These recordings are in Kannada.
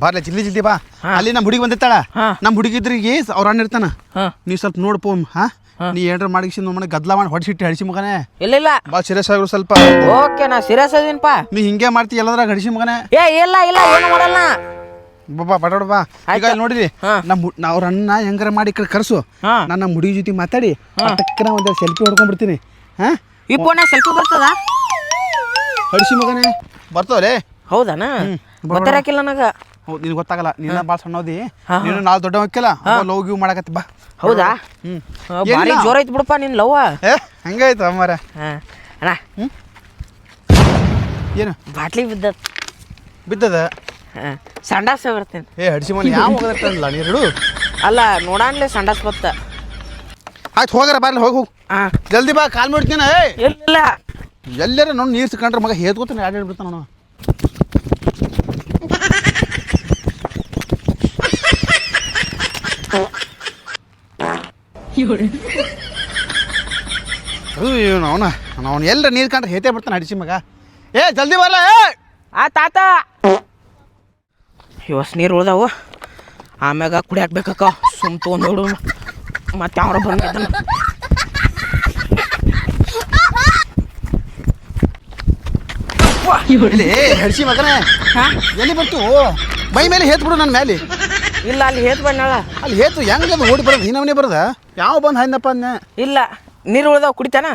ಬರ್ಲಿ ಜಲ್ದಿ ಬಾ. ಅಲ್ಲಿ ನಮ್ಮ ಹುಡುಗಿ ಬಂದಿರ್ತಾಳ. ನಮ್ಮ ಹುಡುಗಿದ್ರಿಗೆ ಅವ್ರ ಅಣ್ಣ ಇರ್ತಾನ. ನೀ ಸ್ವಲ್ಪ ನೋಡ್ಪೋ. ನೀ ಏನ್ರ ಮಾಡಿಸಿ ನಮ್ಮ ಗದ್ಲ ಮಾಡಿ ಹೊಡಿಸಿಟ್ಟು ಹಡಿಸಿ ಮಗನೇ. ಇಲ್ಲ ಬಾ ಸೀರಿಯಸ್ ಆಗಿರು ಸ್ವಲ್ಪ. ಓಕೆ ನಾ ಸೀರಿಯಸ್ ಅದೀನಪ್ಪ. ನೀ ಹಿಂಗೆ ಮಾಡ್ತಿ ಎಲ್ಲದ್ರ ಹಡಿಸಿ ಮಗನೇ. ಇಲ್ಲ ಏನು ಮಾಡಲ್ಲ. ಬಾಬಾ ಬಡೋಡ ಬಾ. ಈಗ ನೋಡಿರಿ ಅವ್ರ ಅಣ್ಣ ಹೆಂಗಾರ ಮಾಡಿ ಈ ಕಡೆ ಕರ್ಸು. ನಾನು ನಮ್ಮ ಹುಡುಗಿ ಜೊತೆ ಮಾತಾಡಿ ಟಕ್ಕನ ಒಂದ್ ಸೆಲ್ಫಿ ಹೊಡ್ಕೊಂಡ್ಬಿಡ್ತೀನಿ. ಈ ಫೋನ್ ಸೆಲ್ಫಿ ಬರ್ತದ? ಹಡಿಸಿ ಮಗನೇ ಬರ್ತವಲೇ. ಹೌದಾನ? ಗೊತ್ತಾಕಿಲ್ಲ ನನಗ. ಹೌದು ನಿನ್ಗೆ ಗೊತ್ತಾಗಲ್ಲ. ನೀನ ಭಾಳ ಸಣ್ಣೋದಿ. ನೀನು ನಾಳೆ ದೊಡ್ಡ ಹೋಗ್ಯಲ್ಲ ಲವ್ ಗಿವ್ ಮಾಡಕತ್ತಿ ಬಾ. ಹೌದಾ? ಭಾರಿ ಜೋರ ಐತಿ ಬಿಡಪ್ಪ ನಿನ್ ಲವ್. ಹಂಗಾಯ್ತು ಅಮ್ಮಾರ. ಅಣ್ಣ ಏನು ಬಾಟ್ಲಿ ಬಿದ್ದದ? ಸಂಡಾಸ ಬರ್ತೇನೆ. ಹಡಿಸಿ ಮನೆ ಯಾವ ಹೋಗತ್ತಲ್ಲ ನೀರು. ಅಲ್ಲ ನೋಡಾನ್ಲೆ ಸಂಡಾಸ್ ಬತ್ತ. ಆಯ್ತು ಹೋಗಾರ ಬರ್ಲಿ ಹೋಗು. ಜಲ್ದಿ ಬಾ ಕಾಲ್ ಮಾಡ್ತೀನಿ. ಇಲ್ಲ ಎಲ್ಲಾರ ನೋಡಿ ನೀರು ಸಿಕ್ಕಂಡ್ರೆ ಮಗ ಹೇದ್ಕೋತಾನೆ ಆಡಾಡಿ ಬಿಡ್ತಾನ ನಾನು. ಅವನು ಎಲ್ಲರ ನೀರು ಕಂಡ್ರೆ ಹೇತೇ ಬಿಡ್ತಾನೆ ಹಡಿಸಿ ಮಗ. ಜಲ್ದಿ ಬರಲ್ಲ. ತಾತ ಇವಸ್ ನೀರು ಉಳ್ದಾವು. ಆಮ್ಯಾಗ ಕುಡಿ ಹಾಕ್ಬೇಕಕ್ಕ. ಸುಮ್ ತೊಗೊಂಡು ಮತ್ತೆ ಅವ್ರ ಬಂದ ಹಡಿಸಿ ಮಗನೇ. ಎಲ್ಲಿ ಬರ್ತು ಮೈ ಮೇಲೆ ಹೇತ್ ಬಿಡು ನನ್ನ ಮೇಲೆ. ಇಲ್ಲ ಅಲ್ಲಿ ಹೇತ್ ಬಂದಾಳ. ಅಲ್ಲಿ ಹೇತು ಹೆಂಗದು ಓಡಿ ಬರೋದು ಹಿಂನವನೇ ಬರೋದ? ಯಾವ ಬಂದು ಹಾಯ್ದಪ್ಪ ಅಂದೆ. ಇಲ್ಲ ನೀರು ಉಳ್ದಾವ ಕುಡಿತಾನ.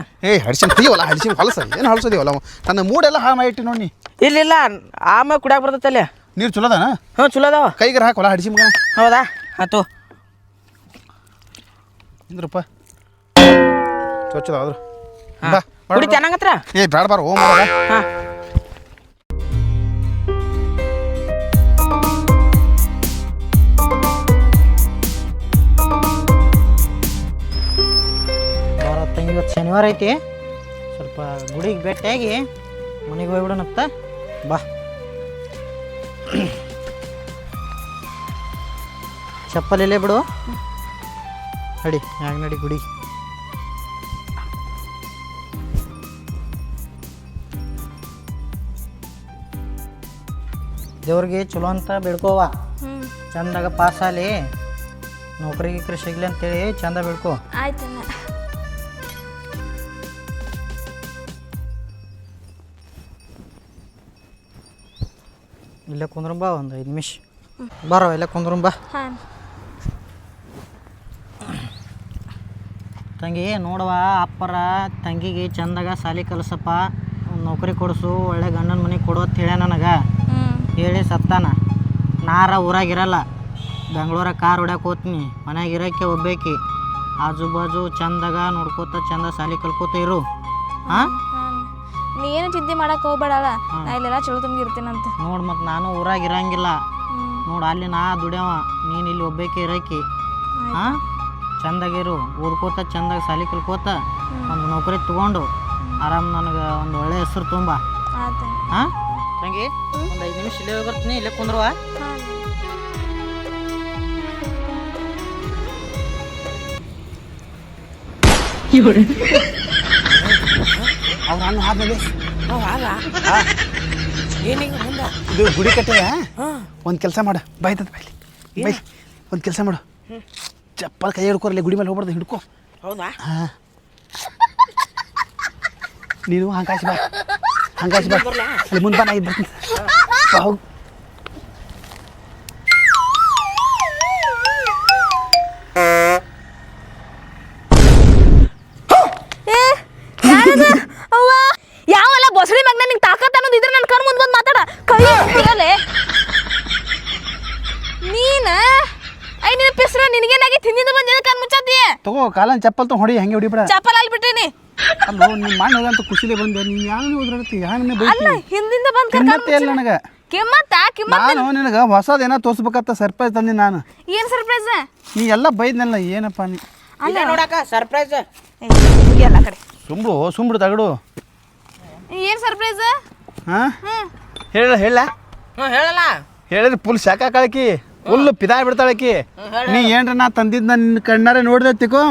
ಹಡಿಸಿ ತೆಗಿವಲ್ಲ ಹಡಿಸಿ ಹೊಲಸ ಏನು ಹೊಲಸದಿವಲ್ಲ. ನನ್ನ ಮೂಡೆಲ್ಲ ಹಾಳು ಮಾಡಿಟ್ಟು ನೋಡಿ. ಇಲ್ಲ ಆಮ್ಯಾಗ ಕುಡಿಯಾಕ ಬರ್ತೈತಲ್ಲ ನೀರು ಚಲೋದಾನ? ಚಲೋ ಅದಾವ. ಕೈಗಾರ ಹಾಕೋಲ್ಲ ಹಡಿಸಿ ಮಗನ. ಹೌದಾ? ಆತು ಇಂದ್ರಪ್ಪ ಚೊಚ್ಚದ ಆದ್ರು ಕುಡಿ ಚೆನ್ನಾಗತ್ರ. ಬೇಡ ಬಾರ ಓ ಮಾಡ. ಇವತ್ತು ಶನಿವಾರ ಐತಿ. ಸ್ವಲ್ಪ ಗುಡಿಗೆ ಭೇಟಿಯಾಗಿ ಮನೆಗೆ ಹೋಗ್ಬಿಡೋಣತ್ತ. ಬಾ ಚಪ್ಪಲ್ ಇಲ್ಲೇ ಬಿಡು. ನಡಿ ಹ್ಯಾಂಗ ನಡಿ ಗುಡಿ. ದೇವ್ರಿಗೆ ಚಲೋ ಅಂತ ಬೇಡ್ಕೋವ. ಚಂದಾಗ ಪಾಸ್ ಆಲಿ, ನೌಕರಿ ಗಿಕ್ರಿ ಸಿಗ್ಲಿ ಅಂತೇಳಿ ಚಂದ ಬೇಡ್ಕೋ. ಆಯ್ತಣ್ಣ. ಇಲ್ಲೇ ಕುಂದ್ರಂಬ ಒಂದು 5 ನಿಮಿಷ. ಬರೋ ಇಲ್ಲೇ ಕುಂದ್ರಂಬ. ತಂಗಿ ನೋಡುವ ಅಪ್ಪರ ತಂಗಿಗೆ ಚಂದಾಗ ಸಾಲಿ ಕಲಿಸಪ್ಪ, ಒಂದು ನೌಕರಿ ಕೊಡಿಸು, ಒಳ್ಳೆ ಗಂಡನ ಮನೆಗೆ ಕೊಡು ಅಂತ ಹೇಳ್ಯ ನನಗೆ. ಹೇಳಿ ಸತ್ತಾನ. ನಾರ ಊರಾಗಿರಲ್ಲ, ಬೆಂಗಳೂರಾಗ ಕಾರ್ ಹೊಡ್ಯಾಕೆ ಹೋಗ್ತೀನಿ. ಮನ್ಯಾಗ ಇರೋಕ್ಕೆ ಒಬ್ಬೇಕಿ. ಆಜು ಬಾಜು ಚಂದಾಗ ನೋಡ್ಕೋತ ಚಂದ ಸಾಲಿ ಕಲ್ಕೋತ ಇರು. ನೀ ಏನು ಚಿಂತೆ ಮಾಡಕ್ಕೆ ಹೋಗ್ಬೇಡಲ್ಲ. ನಾ ಇಲ್ಲೆಲ್ಲ ಚಲೋ ತುಂಬಿಗೆ ಇರ್ತೀನಂತ. ನೋಡಿ ಮತ್ತು ನಾನು ಊರಾಗ ಇರಂಗಿಲ್ಲ ನೋಡು. ಅಲ್ಲಿ ನಾ ದುಡ್ಯವ, ನೀನು ಇಲ್ಲಿ ಒಬ್ಬೇಕೆ ಇರೋಕಿ. ಚಂದಾಗಿರು, ಓದ್ಕೋತ ಚಂದಾಗ ಸಾಲಿ ಕಲ್ಕೋತ ಒಂದು ನೌಕರಿ ತೊಗೊಂಡು ಆರಾಮ್ ನನಗೆ ಒಂದು ಒಳ್ಳೆ ಹೆಸರು ತುಂಬ. ತಂಗಿ ಒಂದು 5 ನಿಮಿಷ ಇಲ್ಲೇ ಬರ್ತೀನಿ. ಇಲ್ಲೇ ಕುಂದ್ರುವ. ಅವ್ರ ಅಣ್ಣ ಆದ್ಮೇಲೆ ಇದು ಗುಡಿ ಕಟ್ಟೆ. ಒಂದು ಕೆಲಸ ಮಾಡು, ಬಾಯ್ತದ ಬಾಯ್ಲಿ ಬೈ. ಒಂದು ಕೆಲಸ ಮಾಡು, ಚಪ್ಪಲ್ ಕೈ ಹಿಡ್ಕೋರಲ್ಲಿ ಗುಡಿ ಮೇಲೆ ಹೋಗ್ಬಾರ್ದು, ಹಿಡ್ಕೊ. ಹೌದಾ? ನೀನು ಹಂಗಾಸಿ ಬಾ, ಹಂಗಾಸಿ ಬಾ. ಅಲ್ಲಿ ಮುಂದೆ ಬಾ, ನಾ ಇದು ಬರ್ತೀನಿ. ಹೋಗಿ ಯಾವಲ್ಲ ಬಸಳಿ ಮಗ್ನ ನಿಂಗೆ ತಾಕತ್ ಅನ್ನೋದು ಇದ್ರೆ ನನ್ನ ಕಣ್ ಮುಂದೆ ಬಂದು ಮಾತಾಡ. ಕೈ ಬಿಡಲೆ ನೀನ. ಐ ನಿನ್ನ ಪಿಸ್ರ ನಿನಗೇನಾಗಿ ತಿಂದಿಂದ ಬಂದು ಎದಕ್ಕೆ ಕಣ್ ಮುಚ್ಚತ್ತೀಯ? ತಗೋ ಕಾಲನ್ ಚಪ್ಪಲ್ ತಗೊಂಡು ಹೊಡಿ, ಹಂಗೆ ಹೊಡಿಬೇಡ. ಚಪ್ಪಲ್ ಅಲ್ಲಿ ಬಿಟ್ಟಿನಿ. ಅಲ್ಲೋ ನಿಮ್ಮ ಮಣ್ಣಂತ ಖುಷಿಲೇ ಬಂದೆ. ನೀನು ಯಾವನೇ ಓದ್ರಾಡ್ತಿ, ಯಾವನೇ ಬೈತಿ. ಅಲ್ಲ ಹಿಂದಿಂದ ಬಂದು ಕಿಮ್ಮತ್ತೆ ಇಲ್ಲ ನನಗೆ. ಕಿಮ್ಮತ್ತ ನಾನು ನಿನಗೆ ಹೊಸದೇನೋ ತೋರಿಸ್ಬೇಕಂತ ಸರ್ಪ್ರೈಸ್ ತಂದಿ ನಾನು. ಏನು ಸರ್ಪ್ರೈಸ್? ನೀ ಎಲ್ಲ ಬೈದ್ನಲ್ಲ, ಏನಪ್ಪ ನೀ? ಅಲ್ಲ ನೋಡಕ್ಕ ಸರ್ಪ್ರೈಸ್. ಎಲ್ಲ ಕಡೆ ಸುಂಬ್ರು ತಗಡು. ಏನು ಸರ್ಪ್ರೈಸ್? ಹಾಂ ಹೇಳ ಹೇಳ ಹೇಳಲ್ಲ. ಹೇಳಿದ್ರೆ ಫುಲ್ ಶಾಖ ಕಳಕಿ. ಫುಲ್ ಪಿದಾಯ್ ಬಿಡ್ತಾಳಕಿ. ನೀ ಏನ್ರ ನಾ ತಂದಿದ್ದು ನಿನ್ನ ಕಣ್ಣಾರೆ ನೋಡಿದೆ ತಿಕೋ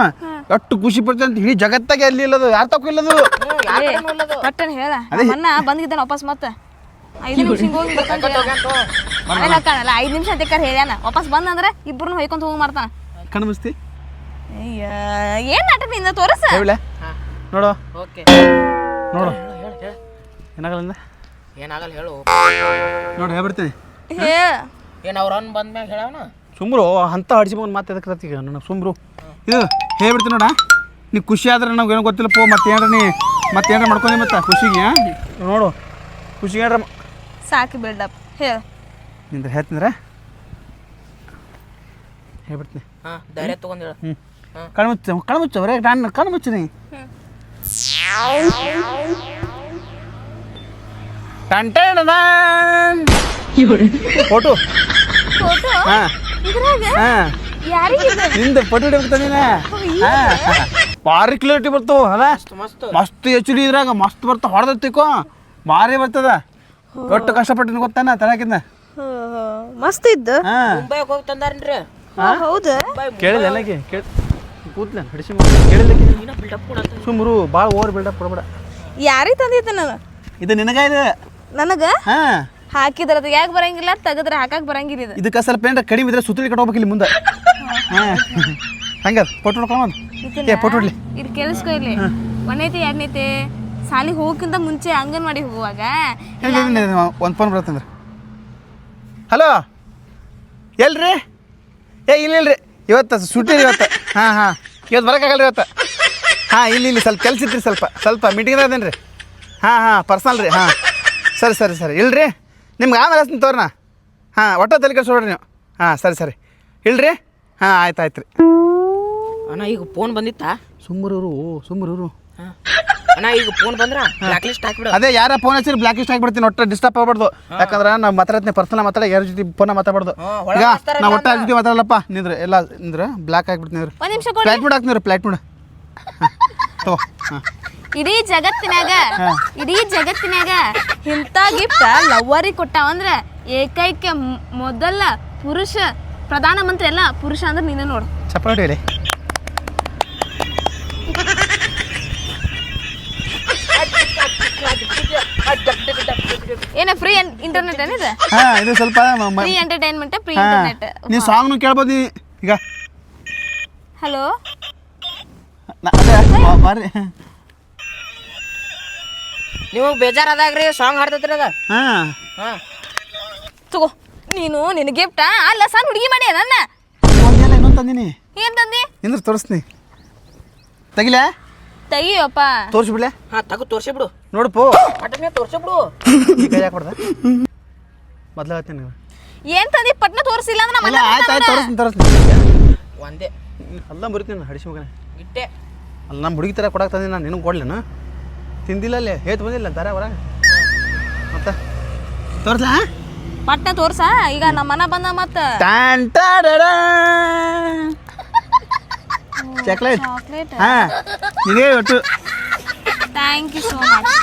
ಎಷ್ಟು ಖುಷಿ ಪಡ್ತಂತ ಅಂತ ಇಡೀ ಜಗತ್ತಾಗೆ ಅಲ್ಲಿ ಇಲ್ಲದು ಯಾರು ತಕ್ಕೂ ಇಲ್ಲದು. ಪಟ್ಟನ್ ಹೇಳ ಮನ್ನ ಬಂದಿದ್ದಾನ ವಾಪಸ್ ಮತ್ತೆ 5 ನಿಮಿಷ ಹೋಗಿ ಬರ್ತಾನಲ್ಲ 5 ನಿಮಿಷ ಅಂತೇಕಾರ ಹೇಳ್ಯಾನ ವಾಪಸ್ ಬಂದಂದ್ರೆ ಇಬ್ಬರನ್ನ ಹೊಯ್ಕೊಂತ ಹೋಗಿ ಮಾಡ್ತಾನ. ಕಣ್ಣು ಮುಸ್ತಿ ಏನ್ ನಾಟಕ ನಿಂದ ತೋರಸ ನೋಡು ಓಕೆ ನೋಡು ಏನಾಗಲ್ಲ ಏನಾಗಲ್ಲ ಹೇಳು. ನೋಡಿ ಹೇಳ್ಬಿಡ್ತೀನಿ. ಏನು ಅವ್ರ ಅನ್ ಬಂದ್ಮ್ಯಾಗ ಹೇಳವನ ಸುಮ್ರು ಅಂತ ಹಡ್ಸಿಬೋದು ಮತ್ತೆ ಎದಕ್ಕೆ ಈಗ ನನಗೆ ಸುಮ್ರು ಇದು ಹೇಳ್ಬಿಡ್ತೀನಿ ನೋಡ. ನೀ ಖುಷಿ ಆದ್ರೆ ನನಗೆ ಏನೋ ಗೊತ್ತಿಲ್ಲ ಪೋ ಮತ್ತೆ ಏನ್ರ ನೀ ಮತ್ತೆ ಏನಾರ ಮಾಡ್ಕೊಂಡಿ ಮತ್ತೆ ಖುಷಿಗೆ ನೋಡು ಖುಷಿಗೆ ಏನಾರ ಸಾಕು ಬಿಲ್ಡಪ್ ಹೇಳ ನಿಂದ್ರೆ ಹೇಳ್ತಿಂದ್ರೆ ಹೇಳ್ಬಿಡ್ತೀನಿ. ಹಾಂ ಧೈರ್ಯ ತೊಗೊಂಡು ಹೇಳು. ಕಣ್ಮುಚ್ಚವ್ರೆ ನಾನು ಕಣ್ಮುಚ್ಚಿ ಫೋಟೋ ಫೋಟೋ ಹಾಂ ಇದ್ರಾಗ ಹಾಂ ಯಾರಿಗೆ ನಿಂದು ಫೋಟೋ ಹಿಡಿಬೇಕು ನೀನು. ಹಾಂ ಭಾರಿ ಕ್ಲಿಯರಿಟಿ ಬರ್ತಾವ ಅದ ಮಸ್ತ್ ಎಚ್ ಡಿ ಇದ್ರಾಗ ಮಸ್ತ್ ಬರ್ತಾವ ಹೊಡೆದತ್ತಿಕೋ ಭಾರಿ ಬರ್ತದ. ಒಟ್ಟು ಕಷ್ಟಪಟ್ಟು ಗೊತ್ತಾನ ತಳಕಿಂದ ಮಸ್ತ್ ಇದ್ದು ಹಾಂ ಮುಂಬೈಗೆ ಹೋಗಿ ತಂದಾರನ್ರಿ. ಹೌದು ಕೇಳಿದೆ ಎಲ್ಲಕ್ಕೆ ಕೂತ್ಲ ಹಡಿಸಿ ಕೇಳಿದ್ದಕ್ಕೆ ಸುಮ್ರು ಭಾಳ ಓವರ್ ಬಿಲ್ಡಪ್ ಕೊಡ್ಬೇಡ. ಯಾರಿಗೆ ತಂದಿದ್ದ ನಾನು ಇದು ನಿನಗ ಇದು ನನಗ ಹಾಂ ಹಾಕಿದ್ರ ಯಾಕೆ ಬರಂಗಿಲ್ಲ ತೆಗದ್ರ ಹಾಕಕ್ ಬರಂಗಿಲ್ಲ ಇದು ಇದಕ್ಕೆ ಸ್ವಲ್ಪ ಏನಾರ ಕಡಿಮೆ ಇದ್ರೆ ಸುತ್ತಲಿ ಕಟ್ಕೋಬೇಕು ಇಲ್ಲಿ ಮುಂದೆ. ಹಾಂ ಹಂಗ ಫೋಟೋ ನೋಡ್ಕೊಂಬಂದು ಫೋಟೋ ಇಡ್ಲಿ ಇಲ್ಲಿ ಕೇಳಿಸ್ಕೊ ಇಲ್ಲಿ ಒಂದೈತಿ ಎರಡನೈತಿ ಸಾಲಿಗೆ ಹೋಗಕ್ಕಿಂತ ಮುಂಚೆ ಅಂಗನವಾಡಿ ಹೋಗುವಾಗ ಒಂದು ಫೋನ್ ಬರುತ್ತಂದ್ರೆ ಹಲೋ ಎಲ್ರಿ ಇಲ್ಲ ಇವತ್ತು ಸುಟ್ಟಿ ಇವತ್ತು. ಹಾಂ ಹಾಂ ಇವತ್ತು ಬರೋಕ್ಕಾಗಲ್ಲ ಇವತ್ತು. ಹಾಂ ಇಲ್ಲಿ ಸ್ವಲ್ಪ ಕೆಲಸ ಇತ್ತು ರೀ ಸ್ವಲ್ಪ ಮೀಟಿಂಗ್ ಅದೇನು ರೀ. ಹಾಂ ಹಾಂ ಪರ್ಸನಲ್ ರೀ. ಹಾಂ ಸರಿ ಇಲ್ರಿ ನಿಮ್ಗೆ ಆಮೇಲೆ ಹಚ್ತೀನಿ ತೋರ್ನ. ಹಾಂ ಒಟ್ಟು ತಲೆ ಕೆಡ್ಸೋಡ್ರಿ ನೀವು. ಹಾಂ ಸರಿ ಇಲ್ರಿ. ಹಾಂ ಆಯ್ತು ರೀ. ಅಣ್ಣ ಈಗ ಫೋನ್ ಬಂದಿತ್ತಾ? ಸುಮ್ಮರು ಹಾಂ ಅಣ್ಣ ಈಗ ಫೋನ್ ಬಂದ್ರ ಬ್ಲಾಕ್ ಲಿಸ್ಟ್ ಹಾಕಿಬಿಡು. ಅದೇ ಯಾರ ಫೋನ್ ಹಚ್ಚಿರಿ ಬ್ಲಾಕ್ ಲಿಸ್ಟ್ ಹಾಕಿಬಿಡ್ತೀನಿ. ಒಟ್ಟು ಡಿಸ್ಟರ್ಬ್ ಆಗ್ಬಾರ್ದು. ಯಾಕಂದ್ರೆ ನಾವು ಮಾತಾಡ್ತೀನಿ ಪರ್ಸನಲ್ ಮಾತಾಡ ಯಾರ ಜೊತೆ ಫೋನ ಮಾತಾಡ್ಬಾರ್ದು. ಈಗ ನಾವು ಒಟ್ಟು ಜೊತೆ ಮಾತಾಡಲ್ಲಪ್ಪ ನಿಂದ್ರೆ ಎಲ್ಲ ನಿಂದ್ರೆ ಬ್ಲಾಕ್ ಹಾಕ್ಬಿಡ್ತೀನಿ. ಒಂದ್ ನಿಮಿಷ ಫ್ಲೈಟ್ ಮೂಡ್ ಹಾಕ್ತೀನಿ ಫ್ಲೈಟ್ ಮೂಡ್ ತಗೋ. ಹಾಂ ಇಡೀ ಜಗತ್ತಿನಾಗ ಇಂಥ ಗಿಫ್ಟ್ ಲವ್ವರಿಗೆ ಕೊಟ್ಟಾವಂದ್ರೆ ಏಕೈಕ ಮೊದಲ ಪುರುಷ ಪ್ರಧಾನಮಂತ್ರಿ ಎಲ್ಲ ಪುರುಷ ಅಂದ್ರೆ ನೀನೇ ನೋಡು. ಚಪ್ಪಾಳೆ ಹೇಳಿ. ಏನ ಫ್ರೀ ಇಂಟರ್ನೆಟ್ ಏನಿದೆ? ಹಾಂ ಇದು ಸ್ವಲ್ಪ ಫ್ರೀ ಎಂಟರ್ಟೈನ್ಮೆಂಟ್ ಫ್ರೀ ಇಂಟರ್ನೆಟ್. ನೀವು ಸಾಂಗ್ನು ಕೇಳ್ಬೋದು ಈಗ. ಹಲೋ ಬರ್ರಿ. ನೀವು ಬೇಜಾರದಾಗ್ರಿ ಸಾಂಗ್ ಹಾಡ್ತೈತ್ರಿ ಅದ. ಹಾಂ ಹಾಂ ತಗೋ ನೀನು ನಿನ್ನ ಗಿಫ್ಟ್ ಅಲ್ಲ ಸಣ್ಣ ಹುಡುಗಿ ಮಾಡಿ ನನ್ನ ಒಂದೆಲ್ಲ ಇನ್ನೊಂದು ತಂದಿನಿ. ಏನ್ ತಂದಿ? ಇಂದ್ರೆ ತೋರಿಸ್ತೀನಿ ತೆಗಿಲೆ ತೆಗಿಯಪ್ಪ ತೋರಿಸ್ಬಿಡ್ಲೆ. ಹಾಂ ತಗೋ ತೋರ್ಸಿ ಬಿಡು ನೋಡಪ್ಪು ಪಟನೆ ತೋರ್ಸಿ ಬಿಡು. ಈ ಕೈ ಯಾಕೆ ಮೊದ್ಲು ಹೇಳ್ತೀನಿ ನೀವು. ಏನ್ ತಂದಿ ಪಟ್ನ ತೋರಿಸಿಲ್ಲ ಅಂದ್ರೆ ಇಲ್ಲ ಆಯ್ತು ತೋರಿಸ್ತೀನಿ. ಒಂದೇ ಅಲ್ಲ ಬರೀತೀನಿ ಹಡಿಸಿ ಮಗನೇ ಇಟ್ಟೆ ಅಲ್ಲ ನಮ್ಮ ಹುಡುಗಿ ಥರ ಕೊಡಕ್ಕೆ ತಂದಿ ನಾನು ನಿನಗೆ ಕೊಡ್ಲೇನು ತಿಂದಿಲ್ಲ ಅಲ್ಲೇ ಹೇತ್ ಬಂದಿಲ್ಲ ದಾರ ಹೊರ ಮತ್ತೆ ತೋರಿಸ್ಲಾ ಪಟ್ನ ತೋರ್ಸ ಈಗ ನಮ್ಮ ಮನ ಬಂದ ಮತ್ತ ಚಾಕ್ಲೇಟ್ ಚಾಕ್ಲೇಟ್. ಹಾಂ ಇದೇ ಒಟ್ಟು ಥ್ಯಾಂಕ್ ಯು ಸೋ ಮಚ್.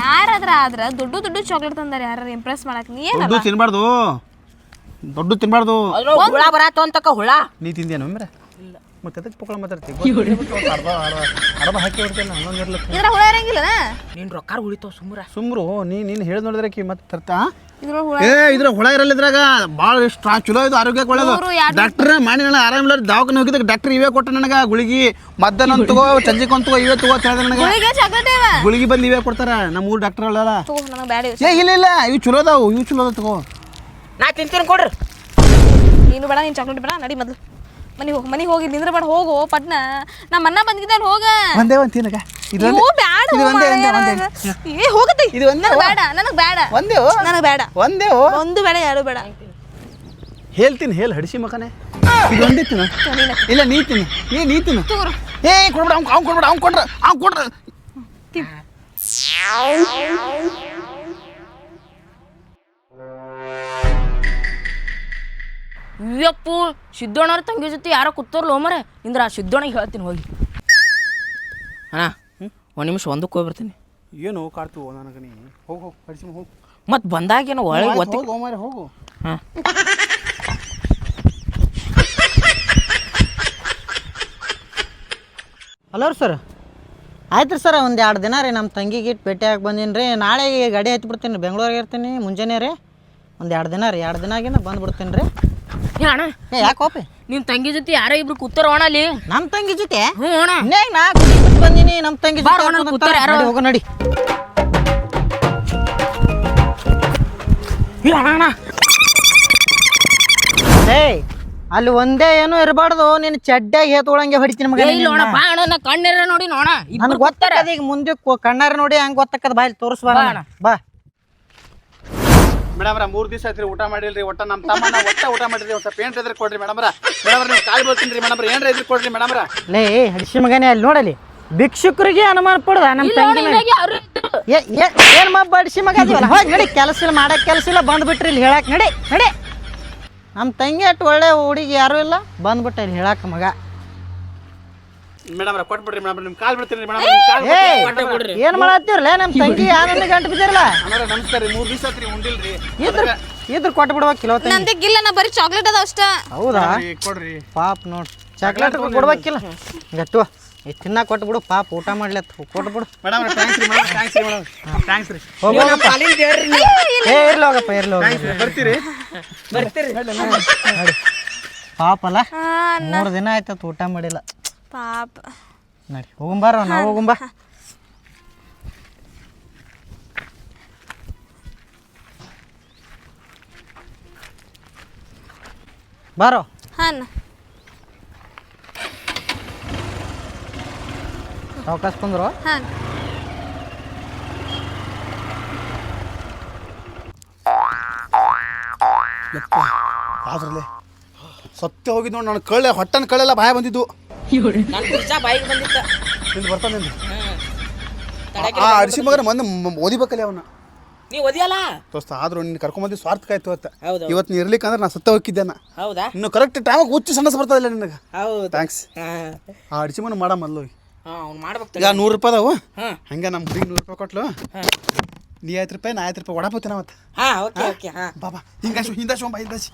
ಯಾರಾದ್ರ ಆದ್ರ ದೊಡ್ಡ ಚಾಕ್ಲೇಟ್ ತಂದಾರ ಯಾರು ಇಂಪ್ರೆಸ್ ಮಾಡಕ್ ನೀ ದೊಡ್ಡ ಏನಲ್ಲ ತಿನ್ಬಾರ್ದು ದೊಡ್ಡ ತಿನ್ಬಾರ್ದು. ಹುಳ ಬರಾತು ಅಂತಕ್ಕ ಹುಳ. ನೀ ತಿಂದೇನು ಮೇರೆ ಇಲ್ಲ ಮತ್ತೆ ಅದಕ್ಕೆ ಪೊಕ್ಕಳ ಮಾತಾಡ್ತೀವಿ ಅರ್ಧ ಹಾಕಿ ಬಿಡ್ತೇನೆ ಹನ್ನೊಂದು ಇರ್ಲಕ್ಕ ಇದ್ರ ಹುಳ ಇರಂಗಿಲ್ಲ ನೀನು ರೊಕ್ಕ ಉಳಿತಾವ ಸುಮ್ರು ನೀನು ಹೇಳಿ ನೋಡಿದ್ರೆ ಕಿ ಮತ್ತೆ ತರ್ತಾ ಇದ್ರ ಹುಳ ಇದ್ರ ಹುಳ ಇರಲ್ಲ ಇದ್ರಾಗ ಭಾಳ ಚಲೋ ಇದು ಆರೋಗ್ಯಕ್ಕೆ ಒಳ್ಳೇದು. ಡಾಕ್ಟ್ರ್ ಮಾಡಿ ನಾನು ಆರಾಮಿಲ್ಲ ದವಾಖಾನೆ ಹೋಗಿದ್ದಾಗ ಡಾಕ್ಟ್ರ್ ಇವೇ ಕೊಟ್ಟ ನನಗೆ ಗುಳಿಗೆ ಮಧ್ಯಾಹ್ನ ತಗೋ ಸಂಜೆಕೊಂದು ತಗೋ ಇವೇ ತಗೋ ಅಂತ ಹೇಳಿದ್ರೆ ನನಗೆ ಹುಳಿಗೆ ಚಾಕ್ಲೇಟ್ ಇವ ಗುಳಿಗೆ ಬಂದು ಇವೇ ಕೊಡ್ತಾರ ನಮ್ಮ ಊರು ಡಾಕ್ಟ್ರ್ ಅಲ್ಲ. ತಗೋ ನನಗೆ ಬ್ಯಾಡ ಇಲ್ಲ ಇವು ಚಲೋ ಅದಾವು ಇವು ಚಲೋ ಅದಾವ ತಗೋ. ನಾ ತಿಂತೀನಿ ಕೊಡ್ರಿ. ನೀನು ಬೇಡ ನೀನು ಚಾಕ್ಲೇಟ್ ಬೇಡ ನಡಿ ಮೊದ್ಲು ಮನೆಗೆ ಹೋಗಿ ನಿಂದ್ರ ಬೇಡ ಹೋಗು ಪಟ್ನ ನಮ್ಮ ಅಣ್ಣ ಬಂದಿದ್ದಾನೆ ಹೋಗ ಒಂದೇ ಒಂದು ತಿನ್ನಗ ಬ್ಯಾಡ ಹೋಗತ್ತೆ ಇದು ಒಂದೇ ಬೇಡ ನನಗೆ ಬೇಡ ಒಂದೇ ನನಗೆ ಬೇಡ ಒಂದೇ ಒಂದು ಬೇಡ ಎರಡು ಬೇಡ ಹೇಳ್ತೀನಿ ಹೇಳಿ ಹಡಿಸಿ ಮಕನೇ ಇದು ಒಂದೇ ತಿನ್ನು. ಇಲ್ಲ ನೀ ತಿನ್ನು ನೀ ತಿನ್ನು. ತಗೋರು ಕೊಡ್ಬೇಡ ಅವ್ನು ಕೊಡ್ಬೇಡ ಅವ್ನು ಕೊಡ್ರ ಇವ್ಯಪ್ಪು ಸಿದ್ದಣ್ಣವ್ರ ತಂಗಿ ಜೊತೆ ಯಾರೋ ಕೂತೋರ್ಲ ಮರೆ ಇಂದ್ರ ಆ ಸಿದ್ದಣ್ಣಗೆ ಹೇಳ್ತೀನಿ ಹೋಗಿ. ಅಣ್ಣ ಒಂದು ನಿಮಿಷ ಒಂದಕ್ಕೆ ಹೋಗಿ ಬರ್ತೀನಿ. ಏನು ಕಾಡ್ತೀವೋ ನನಗೆ ನೀ ಹೋಗು ಹಡಿಸಿ ಹೋಗು ಮತ್ತು ಬಂದಾಗೇನು ಒಳಗೆ ಒತ್ತಿ ಹೋಗು ಮಾರೆ ಹೋಗು. ಹಾಂ ಹಲೋ ರೀ ಸರ್ ಆಯ್ತು ರೀ ಸರ್ ಒಂದು 2 ದಿನ ರೀ ನಮ್ಮ ತಂಗಿಗೆ ಇಟ್ಟು ಭೇಟಿಯಾಗಿ ಬಂದೀನಿ ರೀ ನಾಳೆ ಗಾಡಿ ಹತ್ಬಿಡ್ತೀನಿ ರೀ ಬೆಂಗ್ಳೂರಿಗೆ ಇರ್ತೀನಿ ಮುಂಜಾನೆ ರೀ ಒಂದು 2 ದಿನ ರೀ 2 ದಿನಾಗಿನ ಬಂದ್ಬಿಡ್ತೀನಿ ರೀ ಏ ಅಣ್ಣ ಏ ಯಾಕೆ ಹೋಪಿ ನಿಮ್ ತಂಗಿ ಜೊತೆ ಯಾರೋ ಇಬ್ರು ಕೂತಾರ ಅಣ್ಣ ಅಲ್ಲಿ. ನಮ್ಮ ತಂಗಿ ಜೊತೆ ಹ್ಞೂ ಅಣ್ಣ. ಇನ್ನೇಗ ನಾ ಕುಡಿಬಿಟ್ಟು ಬಂದೀನಿ ನಮ್ಮ ತಂಗಿ ಬಾರೋ ಜೊತೆ ಅಣ್ಣ, ಹೋಗೋಣ ಕೂತಾರ ಯಾರೋ. ನಡಿ, ಹೋಗೋ ನಡಿ ಏ ಅಣ್ಣ ಅಣ್ಣ ಏಯ್ ಅಲ್ಲಿ ಒಂದೇ ಏನೂ ಇರಬಾರ್ದು ನಿನ್ನ ಚಡ್ಡಾಗಿ ಹೇತ್ಕೊಳಂಗೆ ಹೊಡಿತೀನಿ ಮಗ ಏ ಇಲ್ಲ ಅಣ್ಣ ಬಾ ಅಣ್ಣ ನಾ ಕಣ್ಣಿರ ನೋಡಿ ನೋಣ ನನಗೆ ಗೊತ್ತಾಕದ ಈಗ ಮುಂದೆ ಕಣ್ಣಾರ ನೋಡಿ ಹಂಗೆ ಗೊತ್ತಾಕದ ಬಾಯಲ್ಲಿ ತೋರಿಸ್ಬಾ ಬಾ ಅಣ್ಣ. ಬಾ ಮೇಡಮ್ರ 3 ದಿವಸ ಆಯ್ತು ಊಟ ಮಾಡಿಲ್ರಿ ಒಟ್ಟ ನಮ್ಮ ತಮ್ಮನ ಊಟ ಮಾಡಿದ್ರಿ ಒಂದು ಸ್ವಲ್ಪ ಏನ್ರ ಇದ್ರೆ ಕೊಡ್ರಿ ಮೇಡಮ್ರ ನೀವು ಕಾಲು ಬೀಳ್ತೀನಿ ರೀ ಮೇಡಮ್ರ ಏನ್ರ ಇದ್ರೆ ಕೊಡ್ರಿ ಮೇಡಮ್ರ. ಲೇ ಹಡಿಸಿ ಮಗನೇ ಅಲ್ಲಿ ನೋಡಲಿ ಭಿಕ್ಷುಕರಿಗೆ ಅನುಮಾನ ಪಡ್ದ ನಮ್ಮ ತಂಗಿ ಮೇಲೆ ಏನು ಬಡಿಸಿ ಮಗ ಅದೀವಲ್ಲ ಹೋಗಿ ನಡಿ ಕೆಲಸ ಇಲ್ಲ ಮಾಡಕ್ಕೆ ಕೆಲಸ ಇಲ್ಲ ಬಂದ್ಬಿಟ್ರಿ ಇಲ್ಲಿ ಹೇಳಕ್ಕೆ ನಡಿ ನಡಿ ನಮ್ಮ ತಂಗಿ ಅಷ್ಟು ಒಳ್ಳೆ ಹುಡುಗಿ ಯಾರೂ ಇಲ್ಲ ಬಂದ್ಬಿಟ್ಟ ಇಲ್ಲಿ ಹೇಳಕ್ಕೆ ಮಗ ಮೇಡಮ್ರ ಕೊಟ್ಬಿಡ್ರಿ ಮೇಡಮ್ರ ನಿಮ್ಮ ಕಾಲು ಬೀಳ್ತೀನಿ ರೀ ಏಯ್ ಮೇಡಮ್ರ. ಏನು ಮಾಡತ್ತೀರಲ್ಲ ನಮ್ಮ ತಂಗಿ ಯಾರನ್ನ ಗಂಟು ಬಿದ್ದಿರಲ್ಲ ನಮಸ್ಕಾರ ರೀ 3 ದಿವಸ ಆತ್ರಿ ಉಂಡಿಲ್ರಿ ಇದ್ರ ಕೊಟ್ಟು ಬಿಡ್ಬೇಕು ಕಿಲೋ ತಂಗಿ ನಂದಿಗಿಲ್ಲ ನಾ ಬರೀ ಚಾಕ್ಲೇಟ್ ಅದ ಅಷ್ಟ. ಹೌದಾ ಕೊಡ್ರಿ. ಪಾಪ ನೋಡಿ ಚಾಕ್ಲೇಟ್ ಕೊಡ್ಬೇಕಿಲ್ಲ ಗಟ್ಟು ತಿನ್ನ ಕೊಟ್ಟು ಬಿಡು ಪಾಪ ಊಟ ಮಾಡ್ಲತ್ ಕೊಟ್ಬಿಡು ಮೇಡಮ್ ಥ್ಯಾಂಕ್ಸ್ ರೀ ಮೇಡಮ್ ಥ್ಯಾಂಕ್ಸ್ ರೀ ಮೇಡಮ್ ಥ್ಯಾಂಕ್ಸ್ ರೀ ಹೋಗೋಗಪ್ಪ ಏ ಇರ್ಲಿ ಹೋಗಪ್ಪ ಇರ್ಲಿ ಹೋಗಿ ಬರ್ತೀರಿ ನೋಡಿ ಪಾಪ ಅಲ್ಲ 3 ದಿನ ಆಯ್ತತ್ ಊಟ ಮಾಡಿಲ್ಲ ಪಾಪ ನಡಿ ಹೋಗುಂಬಾರ ನಾವು ಹೋಗುಂಬ ಬಾರೋ ಹಾಂ ಅವಕಾಶ ಬಂದ್ರು ಹಾಂ ಆದ್ರಲ್ಲೇ ಸತ್ಯ ಹೋಗಿದ್ದು ನೋಡಿ ನನ್ನ ಹೊಟ್ಟನ ಕಳೆಲ್ಲ ಬಾಯ ಬಂದಿದ್ದು ನನ್ನ ಬೀಜ ಬಾಯಿಗೆ ಬಂದಿತ್ತ. ನಿಂದು ಬರ್ತಾನೆ ಆ ಅರಿಸಿ ಮಗನ ಮಂದಿ ಓದಿಬೇಕಲ್ಲಿ ಅವನ್ನ ನೀ ಓದಿಯಲ್ಲ ದೋಸ್ತ ಆದ್ರೂ ನಿನ್ನ ಕರ್ಕೊಂಬಂದು ಸ್ವಾರ್ಥಕಾಯ್ತು ಹೌದು. ಇವತ್ತು ನೀ ಇರ್ಲಿಕ್ಕಂದ್ರೆ ನಾ ಸತ್ತ ಹೋಗಿದ್ದೆ ನಾ ಹೌದಾ? ಇನ್ನು ಕರೆಕ್ಟ್ ಟೈಮಾಗ ಹುಚ್ಚು ಸಣ್ಣಸ್ ಬರ್ತದಿಲ್ಲ ನಿನಗೆ ಹೌದು. ಥ್ಯಾಂಕ್ಸ್ ಆ ಅಡಿಸಿ ಮನ ಮಾಡಮಲ್ಲ ಅವ್ನು ಮಾಡ್ಬೇಕು. ಈಗ 100 ರೂಪಾಯಿ ಅದಾವು ಹಾಂ ಹಂಗೆ ನಮ್ಮ ಹುಡುಗಿ 100 ರೂಪಾಯಿ ಕೊಟ್ಲು ನೀ 5 ರೂಪಾಯಿ ನಾ 5 ರೂಪಾಯಿ ಒಡಪೋತಿನ ಮತ್ತೆ ಹಾಂ ಓಕೆ ಓಕೆ ಹಾಂ ಬಾಬಾ ಹಿಂಗಾಶು ಹಿಂದಾಶು ಬಾ ಹಿಂದಾಶಿ